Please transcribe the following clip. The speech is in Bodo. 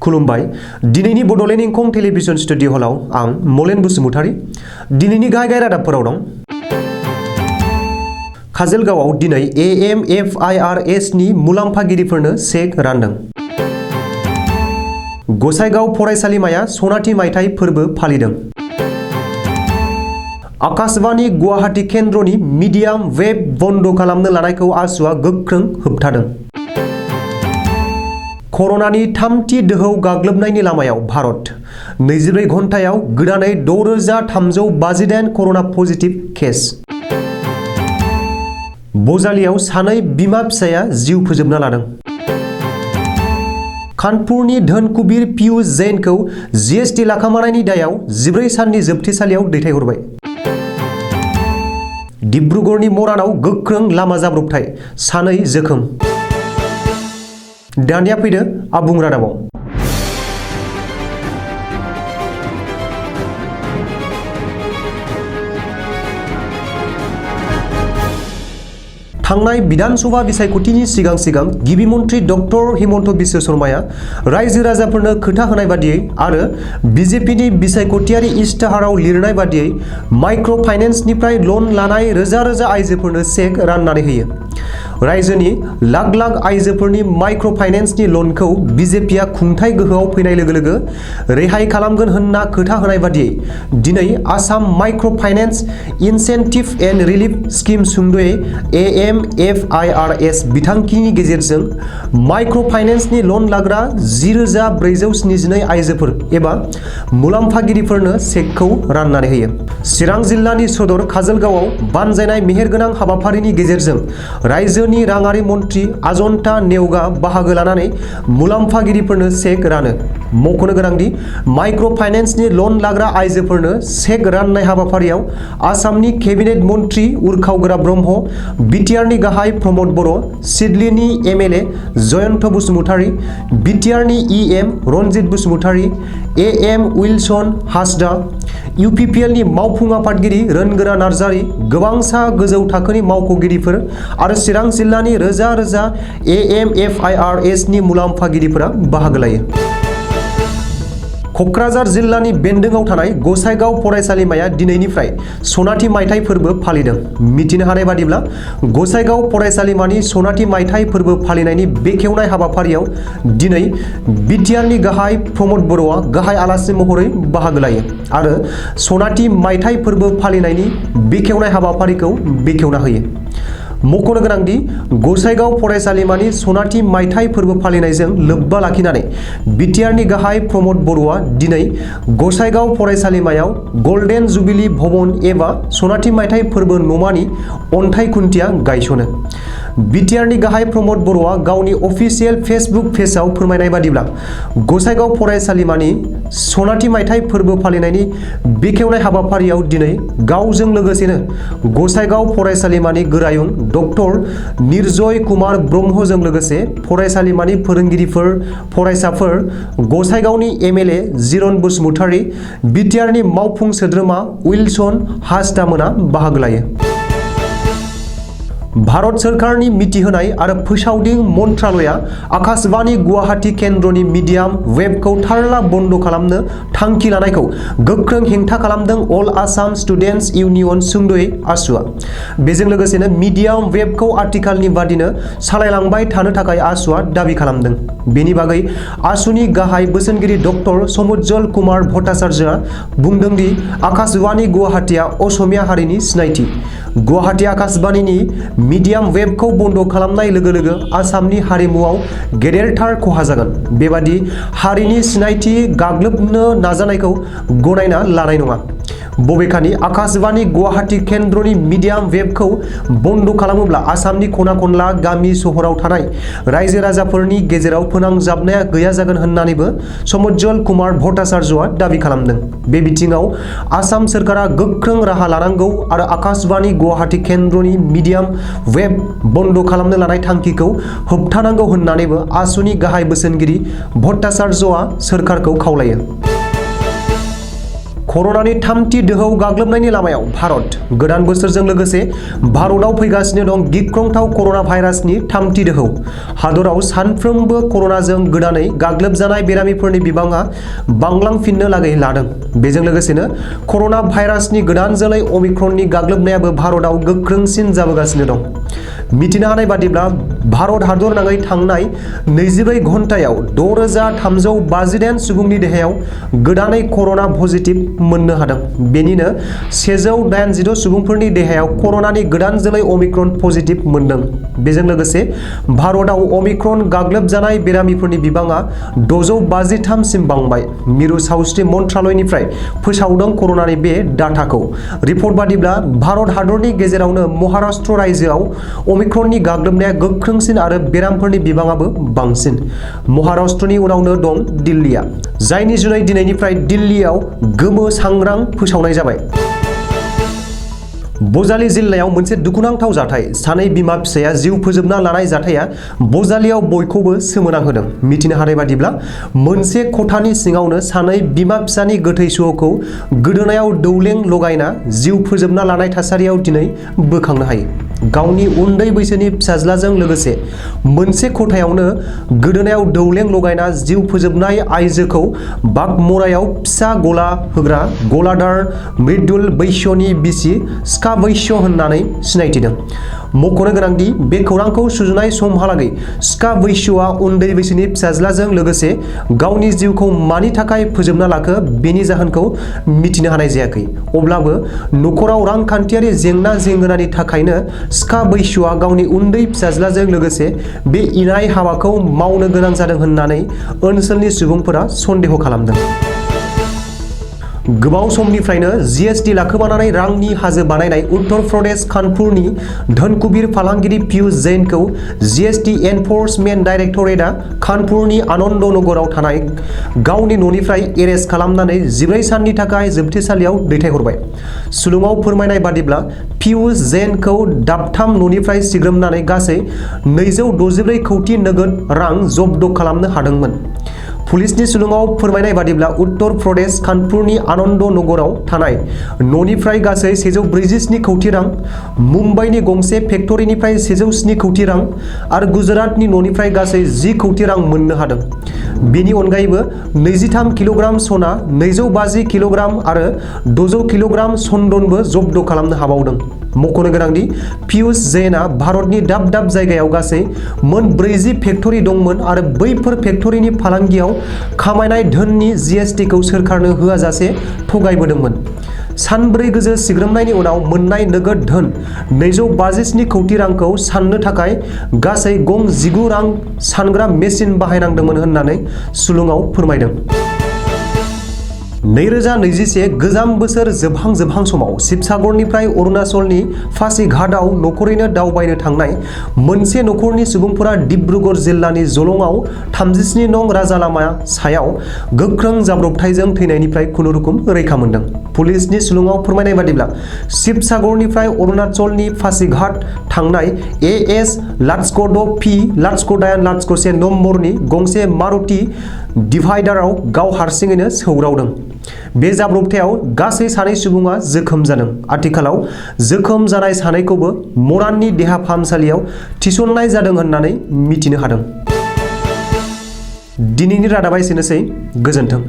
खुलुमबाय दिनैनि बड'लेण्ड इंखं टेलिभिजन स्टुडिअ हलाव आं मलेन बसुमतारी दिनैनि गाहाय रादाबफोराव दं। काजलगावआव दिनै AMFIRS नि मुलाम्फागिरिफोरनो चेक रानदों। गसाइगाव फरायसालिमाया सनाथि मायथाइ फोरबो फालिदों। आकाशवाणी गुवाहाटी केन्द्रनि मिडियाम वेब बन्द खालामनो लानायखौ आसुआ गोख्रों होबथादों। कर'नानि थामथि दोहौ गाग्लोबनायनि लामायाव भारत 24 घन्टायाव गोदानै 6358 कर'ना पजिटिभ केस। बजालियाव सानै बिमा फिसाया जिउ फोजोबना लादों। कानपुरनि धनकुबीर पियुष जैनखौ GST लाखोमानायनि दायाव 14 साननि जोबथेसालियाव दैथायहरबाय। डिब्रुगड़नि मरानाव गोख्रों लामा जाब्रबथाय, सानै जोखोम। दानिया फैदो आबुं रादाबाव। थांनाय विधानसभा बिसायख'थिनि सिगां गिबि मन्थ्रि डक्टर हिमन्त बिश्व शर्माया रायजो राजाफोरनो खोथा होनाय बादियै आरो बिजेपिनि बिसायख'थियारि इस्ताहाराव लिरनाय बादियै माइक्र' फाइनेन्सनिफ्राय लन लानाय रोजा रोजा आइजोफोरनो चेक राननानै होयो। रायजोनि लाख लाख आइजोफोरनि माइक्र' फाइनेन्सनि लनखौ बिजेपिया खुंथाय गोहोआव फैनाय लोगो लोगो रेहाय खालामगोन होनना खोथा होनाय बादियै दिनै Assam micro' finance incentive and relief scheme सुंद'यै AMFIRS बिथांखिनि गेजेरजों माइक्र' फाइनेन्सनि लन लाग्रा 10,472 आइजोफोर एबा मुलाम्फागिरिफोरनो चेकखौ राननानै होयो। चिरां जिल्लानि सदर काजलगावआव बानजायनाय मेहेरगोनां हाबाफारिनि गेजेरजों रायजोनि राङारि मन्थ्रि अजन्ता नेवगा बाहागो लानानै मुलाम्फागिरिफोरनो चेक रानो। मख'नो गोनांदि माइक्र' फाइनेन्सनि लन लाग्रा आइजोफोरनो चेक राननाय हाबाफारियाव आसामनि केबिनेट मन्थ्रि उर्खावगोरा ब्रह्म, बिटिआरनि गाहाय प्रमद बर', सिडलीनि MLA जयन्त बसुमतारी, बिटिआरनि EM Ranjit Basumatary, AM Wilson Hasda, UPPLनि मावफुं आफादगिरि रोनगोरा नार्जारी, गोबांसा गोजौ थाखोनि मावख'गिरिफोर आरो चिरां जिल्लानि रोजा रोजा AMFIRS नि मुलाम्फागिरिफोरा बाहागो लायो। क'क्राझार जिल्लानि बेन्दोंआव थानाय गसाइगाव फरायसालिमाया दिनैनिफ्राय सनाथि मायथाइ फोरबो फालिदों। मिथिनो हानाय बादिब्ला गसाइगाव फरायसालिमानि सनाथि मायथाइ फोरबो फालिनायनि बेखेवनाय हाबाफारियाव दिनै बिटिआरनि गाहाय प्रमद बर'आ गाहाय आलासि महरै बाहागो लायो आरो सनाथि मायथाइ फोरबो फालिनायनि बेखेवनाय हाबाफारिखौ बेखेवना होयो। मख'नो गोनांदि गसाइगाव फरायसालिमानि सनाथि मायथाइ फोरबो फालिनायजों लोब्बा लाखिनानै बिटिआरनि गाहाय प्रमद बर'आ दिनै गसाइगाव फरायसालिमायाव गल्डेन जुबिली भवन एबा सनाथि मायथाइ फोरबो नमानि अन्थाइ खुन्थिया गायसनो। बिटिआरनि गाहाय प्रमद बर'आ गावनि अफिसियेल फेसबुक पेजआव फोरमायनाय बादिब्ला गसाइगाव फरायसालिमानि सनाथि मायथाइ फोरबो फालिनायनि बेखेवनाय हाबाफारियाव दिनै गावजों लोगोसेनो गसाइगाव फरायसालिमानि गोरायुं डक्टर निर्जय कुमार ब्रह्मजों लोगोसे फरायसालिमानि फोरोंगिरिफोर, फरायसाफोर, गसाइगावनि MLA जिरन बसुमतारी, बिटिआरनि मावफुं सोद्रोमा उइलसन हासदा मोना बाहागो लायो। भारत सोरखारनि मिथिहोनाय आरो फोसावदिं मन्त्रालया आकाशवाणी गुवाहाटी केन्द्रनि मिडियाम वेबखौ थारला बन्द खालामनो थांखि लानायखौ गोख्रों हेंथा खालामदों अल आसाम स्टुडेन्टस इउनियन सुंद'यै आसुआ। बेजों लोगोसेनो मिडियाम वेबखौ आथिखालनि बादिनो सालायलांबाय थानो थाखाय आसुआ दाबि खालामदों। बेनि बागै आसुनि गाहाय बोसोनगिरि डक्टर समुज्जल कुमार भट्टाचार्यआ बुंदों दि आकाशवाणी गुवाहाटीआ असमिया हारिनि सिनायथि। गुवाहाटी आकाशवाणीनि मिडियाम वेबखौ बन्द खालामनाय लोगो लोगो आसामनि हारिमुआव गेदेरथार खहा जागोन। बेबादि हारिनि सिनायथि गाग्लोबनो नाजानायखौ गनायना लानाय नङा। बबेखानि आकाशवाणी गुवाहाटी केन्द्रनि मिडियाम वेबखौ बन्द खालामोब्ला आसामनि खना खनला गामि सहराव थानाय रायजो राजाफोरनि गेजेराव फोनांजाबनाया गैया जागोन होननानैबो समुज्जल कुमार भट्टाचार्यआ दाबि खालामदों। बे बिथिङाव आसाम सोरखारा गोख्रों राहा लानांगौ आरो आकाशवाणी गुवाहाटी केन्द्रनि मिडियाम वेब बन्द खालामनो लानाय थांखिखौ होबथानांगौ होननानैबो आसुनि गाहाय बोसोनगिरि भट्टाचार्यआ सोरखारखौ खावलायो। कर'नानि थामथि दोहौ गाग्लोबनायनि लामायाव भारत गोदान बोसोरजों लोगोसे भारतआव फैगासिनो दं गिख्रंथाव कर'ना भाइरासनि थामथि दोहौ। हादराव सानफ्रोमबो कर'नाजों गोदानै गाग्लोबजानाय बेरामिफोरनि बिबाङा बांलांफिननो लागै लादों। बेजों लोगोसेनो कर'ना भाइरासनि गोदान जोलै अमिक्रननि गाग्लोबनायाबो भारतआव गोख्रोंसिन जाबोगासिनो दं। मिथिनो हानाय बादिब्ला भारत हादरनाङै थांनाय 24 घन्टायाव 6,358 सुबुंनि देहायाव गोदानै कर'ना पजिटिभ मोननो हादों। बेनिनो 182 सुबुंफोरनि देहायाव कर'नानि गोदान जोलै अमिक्रन पजिटिभ मोनदों। बेजों लोगोसे भारतआव अमिक्रन गाग्लोबजानाय बेरामिफोरनि बिबाङा 653 सिम बांबाय। मिरु सावस्रि मन्त्रालयनिफ्राय फोसावदों कर'नानि बे डाटाखौ। रिपर्ट बादिब्ला भारत हादरनि गेजेरावनो महाराष्ट्र रायजोआव अमिक्रननि गाग्लोबनाया गोख्रोंसिन आरो बेरामफोरनि बिबाङाबो बांसिन। महाराष्ट्रनि उनावनो दं दिल्लीआ, जायनि जुनै दिनैनिफ्राय दिल्लीआव गोमो सांग्रां फोसावनाय जाबाय। बजालि जिल्लायाव मोनसे दुखुनांथाव जाथाय। सानै बिमा फिसाया जिउ फोजोबना लानाय जाथाया बजालियाव बयखौबो सोमोनांहोदों। मिथिनो हानाय बादिब्ला मोनसे खथानि सिङावनो सानै बिमा फिसानि गोथै सह'खौ गोदोनायाव दौलें लगायना जिउ फोजोबना लानाय थासारियाव दिनै बोखांनो हायो। गावनि उन्दै बैसोनि फिसाज्लाजों लोगोसे मोनसे खथायावनो गोदोनायाव दौलें लगायना जिउ फोजोबनाय आइजोखौ बागमरायाव फिसा गला होग्रा गलादार मृदुल बैश्यनि बिसि स्का बैश्य होननानै सिनायथिदों। मख'नो गोनांदि बे खौरांखौ सुजुनाय समहालागै स्का बैश्यआ उन्दै बैसोनि फिसाज्लाजों लोगोसे गावनि जिउखौ मानि थाखाय फोजोबना लाखो बेनि जाहोनखौ मिथिनो हानाय जायाखै। अब्लाबो नखराव रांखान्थियारि जेंना जेंगोनानि थाखायनो स्का बैश्यआ गावनि उन्दै फिसाज्लाजों लोगोसे बे इनाय हाबाखौ मावनो गोनां जादों होननानै ओनसोलनि सुबुंफोरा सन्देह खालामदों। गोबाव समनिफ्रायनो जीएसटी लाखोमानानै रांनि हाजो बानायनाय उत्तर प्रदेश कानपुरनि धनकुबिर फालांगिरि पियुष जैनखौ जीएसटी एनफर्समेन्ट डाइरेक्टरेटआ कानपुरनि आनन्द नगराव थानाय गावनि न'निफ्राय एरेस्ट खालामनानै 14 साननि थाखाय जोबथेसालियाव दैथायहरबाय। सुलुङाव फोरमायनाय बादिब्ला पियुष जैनखौ दाबथाम न'निफ्राय सिग्रोमनानै गासै 264 कौटि नोगोद रां जब्द खालामनो हादोंमोन। पुलिसनि सुलुङाव फोरमायनाय बादिब्ला उत्तर प्रदेश कानपुरनि आनन्द नगराव थानाय न'निफ्राय गासै 147 कौटि रां, मुम्बाइनि गंसे फेक्टरिनिफ्राय 107 कौटि रां आरो गुजरातनि न'निफ्राय गासै 10 कौटि रां मोननो हादों। बेनि अनगायैबो 23 किल'ग्राम सना, 250 किल'ग्राम आरो 600 किल'ग्राम चन्दनबो जब्द खालामनो हाबावदों। मख'नो गोनांदि पियुष जैनआ भारतनि दाब दाब जायगायाव गासै मोन 40 फेक्टरि दंमोन आरो बैफोर फेक्टरिनि फालांगियाव खामायनाय धोननि जीएसटीखौ सोरखारनो होआजासे थगायबोदोंमोन। सानब्रै गोजो सिग्रोमनायनि उनाव मोननाय नोगोद धोन 257 कौटि रांखौ साननो थाखाय गासै गं 19 रां सानग्रा मेसिन बाहायनांदोंमोन होननानै सुलुङाव फोरमायदों। 2021 गोजाम बोसोर जोबहां समाव शिबसागरनिफ्राय अरुणाचलनि पासीघाटआव नखरैनो दावबायनो थांनाय मोनसे नखरनि सुबुंफोरा डिब्रुगड़ जिल्लानि जलंआव 37 नं राजा लामा सायाव गोख्रों जाब्रबथायजों थैनायनिफ्राय खुनुरुखुम रैखा मोनदों। पुलिसनि सुलुङाव फोरमायनाय बादिब्ला शिबसागरनिफ्राय अरुणाचलनि पासीघाट थांनाय AS -2P-9-1 नम्बरनि गंसे मारुति डिभाइडाराव गाव हारसिङैनो सौग्रावदों। बे जाब्रबथायाव गासै 2 सुबुङा जोखोम जादों। आथिखालाव जोखोम जानाय सानैखौबो मराननि देहा फाहामसालियाव थिसननाय जादों होननानै मिथिनो हादों। दिनैनि रादाबा एसेनोसै। गोजोन्थों।